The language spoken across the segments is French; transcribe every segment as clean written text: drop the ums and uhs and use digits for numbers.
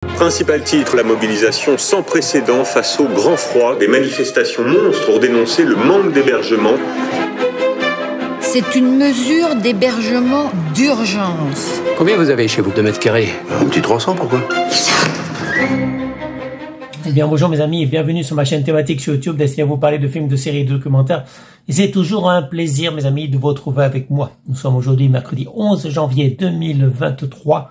Principal titre, la mobilisation sans précédent face au grand froid, des manifestations monstres pour dénoncer le manque d'hébergement. C'est une mesure d'hébergement d'urgence. Combien vous avez chez vous de mètres carrés? Un petit 300, pourquoi? Eh bien, bonjour mes amis et bienvenue sur ma chaîne thématique sur YouTube destinée à vous parler de films, de séries et de documentaires. Et c'est toujours un plaisir, mes amis, de vous retrouver avec moi. Nous sommes aujourd'hui mercredi 11 janvier 2023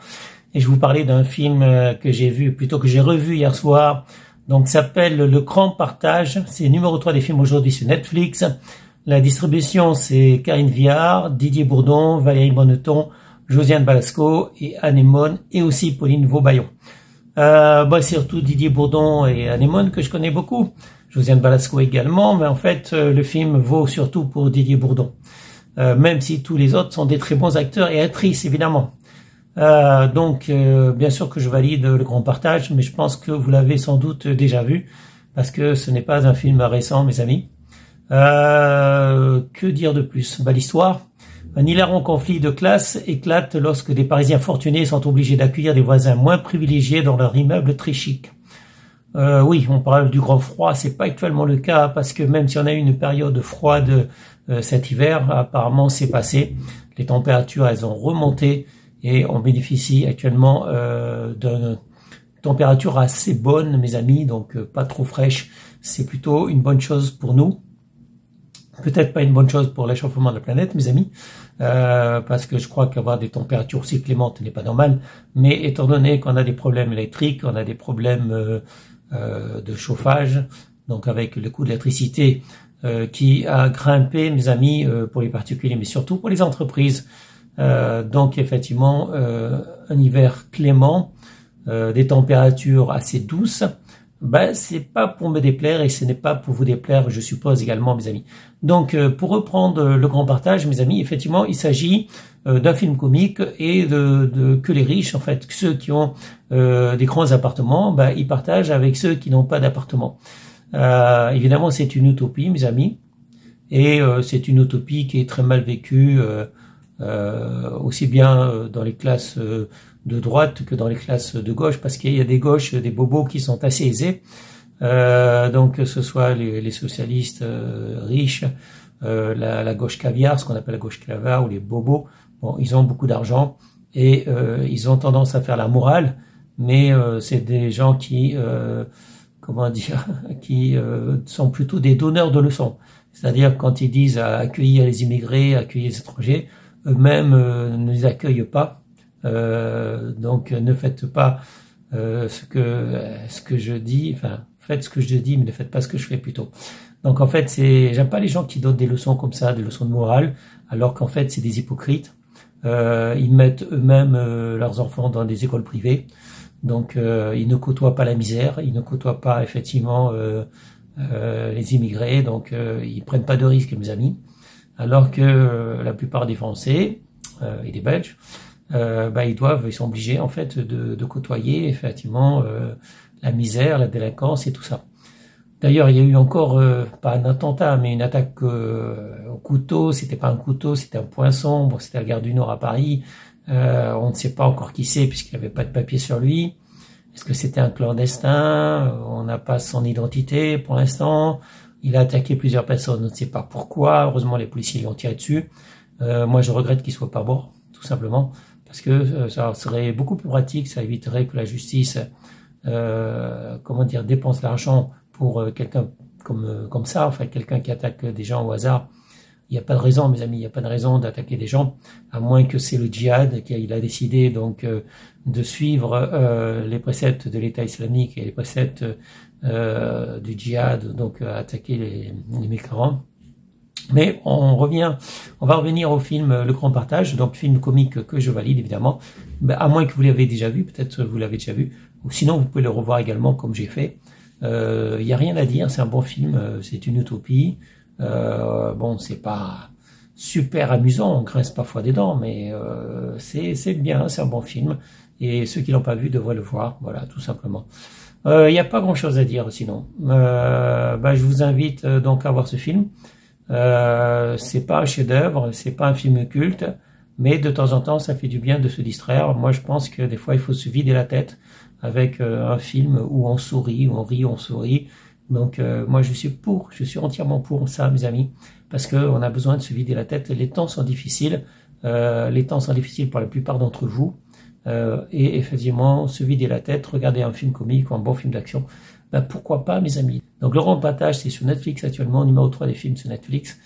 et je vais vous parler d'un film que j'ai vu, plutôt que j'ai revu hier soir. Donc, s'appelle Le Grand Partage. C'est le numéro 3 des films aujourd'hui sur Netflix. La distribution, c'est Karine Viard, Didier Bourdon, Valérie Bonneton, Josiane Balasco et Anémone et aussi Pauline Vaubaillon. Surtout Didier Bourdon et Anémone que je connais beaucoup, Josiane Balasco également, mais en fait le film vaut surtout pour Didier Bourdon, même si tous les autres sont des très bons acteurs et actrices évidemment. Bien sûr que je valide Le Grand Partage, mais je pense que vous l'avez sans doute déjà vu, parce que ce n'est pas un film récent mes amis. Que dire de plus? L'histoire. Un hilarant conflit de classe éclate lorsque des Parisiens fortunés sont obligés d'accueillir des voisins moins privilégiés dans leur immeuble très chic. Oui, on parle du grand froid, c'est pas actuellement le cas parce que même si on a eu une période froide cet hiver, apparemment c'est passé. Les températures elles ont remonté et on bénéficie actuellement d'une température assez bonne, mes amis, donc pas trop fraîche. C'est plutôt une bonne chose pour nous. Peut-être pas une bonne chose pour l'échauffement de la planète, mes amis, parce que je crois qu'avoir des températures aussi clémentes n'est pas normal. Mais étant donné qu'on a des problèmes électriques, on a des problèmes de chauffage, donc avec le coût de l'électricité qui a grimpé, mes amis, pour les particuliers, mais surtout pour les entreprises. Donc effectivement, un hiver clément, des températures assez douces. C'est pas pour me déplaire et ce n'est pas pour vous déplaire, je suppose également, mes amis. Donc, pour reprendre Le Grand Partage, mes amis, effectivement, il s'agit d'un film comique et que les riches, en fait, ceux qui ont des grands appartements, ils partagent avec ceux qui n'ont pas d'appartement. Évidemment, c'est une utopie, mes amis, et c'est une utopie qui est très mal vécue, aussi bien dans les classes de droite que dans les classes de gauche, parce qu'il y a des gauches, des bobos qui sont assez aisés, donc que ce soit les socialistes riches, la gauche caviar, ce qu'on appelle la gauche caviar, ou les bobos, bon, ils ont beaucoup d'argent et ils ont tendance à faire la morale, mais c'est des gens qui, qui sont plutôt des donneurs de leçons. C'est-à-dire quand ils disent à accueillir les immigrés, accueillir les étrangers, eux-mêmes ne les accueillent pas. Donc ne faites pas ce que je dis, enfin faites ce que je dis mais ne faites pas ce que je fais plutôt. Donc en fait j'aime pas les gens qui donnent des leçons comme ça, des leçons de morale, alors qu'en fait c'est des hypocrites. Ils mettent eux-mêmes leurs enfants dans des écoles privées, donc ils ne côtoient pas la misère, ils ne côtoient pas effectivement les immigrés, donc ils prennent pas de risques, mes amis, alors que la plupart des Français et des Belges ils sont obligés en fait de côtoyer effectivement la misère, la délinquance et tout ça. D'ailleurs, il y a eu encore pas un attentat, mais une attaque au couteau. C'était pas un couteau, c'était un poinçon. Bon, c'était à la gare du Nord à Paris. On ne sait pas encore qui c'est puisqu'il n'avait pas de papier sur lui. Est-ce que c'était un clandestin? On n'a pas son identité pour l'instant. Il a attaqué plusieurs personnes. On ne sait pas pourquoi. Heureusement, les policiers lui ont tiré dessus. Moi, je regrette qu'il soit pas mort, tout simplement. Parce que ça serait beaucoup plus pratique, ça éviterait que la justice, dépense l'argent pour quelqu'un comme ça, enfin quelqu'un qui attaque des gens au hasard. Il n'y a pas de raison, mes amis, il n'y a pas de raison d'attaquer des gens, à moins que c'est le djihad il a décidé donc de suivre les préceptes de l'État islamique et les préceptes du djihad, donc attaquer les mécréants. Mais on va revenir au film Le Grand Partage, donc film comique que je valide évidemment, à moins que vous l'ayez déjà vu, peut-être vous l'avez déjà vu, ou sinon vous pouvez le revoir également comme j'ai fait. Il y a rien à dire, c'est un bon film, c'est une utopie. C'est pas super amusant, on grince parfois des dents, mais c'est bien, c'est un bon film, et ceux qui l'ont pas vu devraient le voir, voilà, tout simplement. Il n'y a pas grand-chose à dire sinon. Je vous invite donc à voir ce film. C'est pas un chef-d'œuvre, c'est pas un film culte, mais de temps en temps ça fait du bien de se distraire. Moi je pense que des fois il faut se vider la tête avec un film où on sourit, où on rit, on sourit. Donc moi je suis entièrement pour ça, mes amis, parce qu'on a besoin de se vider la tête. Les temps sont difficiles, pour la plupart d'entre vous, et effectivement se vider la tête, regarder un film comique ou un bon film d'action, ben pourquoi pas, mes amis. Donc Le Remplâtrage, c'est sur Netflix actuellement, numéro 3 des films sur Netflix.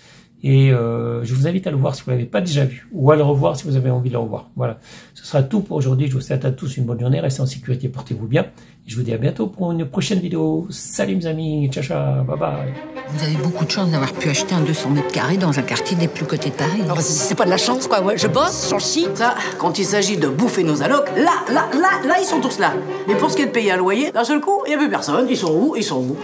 Et je vous invite à le voir si vous ne l'avez pas déjà vu, ou à le revoir si vous avez envie de le revoir. Voilà, ce sera tout pour aujourd'hui. Je vous souhaite à tous une bonne journée, restez en sécurité, portez-vous bien. Et je vous dis à bientôt pour une prochaine vidéo. Salut mes amis, ciao ciao, bye bye. Vous avez beaucoup de chance d'avoir pu acheter un 200 mètres carrés dans un quartier des plus cotés de Paris. Alors, c'est pas de la chance, quoi. Ouais, je bosse, j'en chie. Ça, quand il s'agit de bouffer nos allocs, là, ils sont tous là. Mais pour ce qui est de payer un loyer, d'un seul coup, il n'y a plus personne. Ils sont où?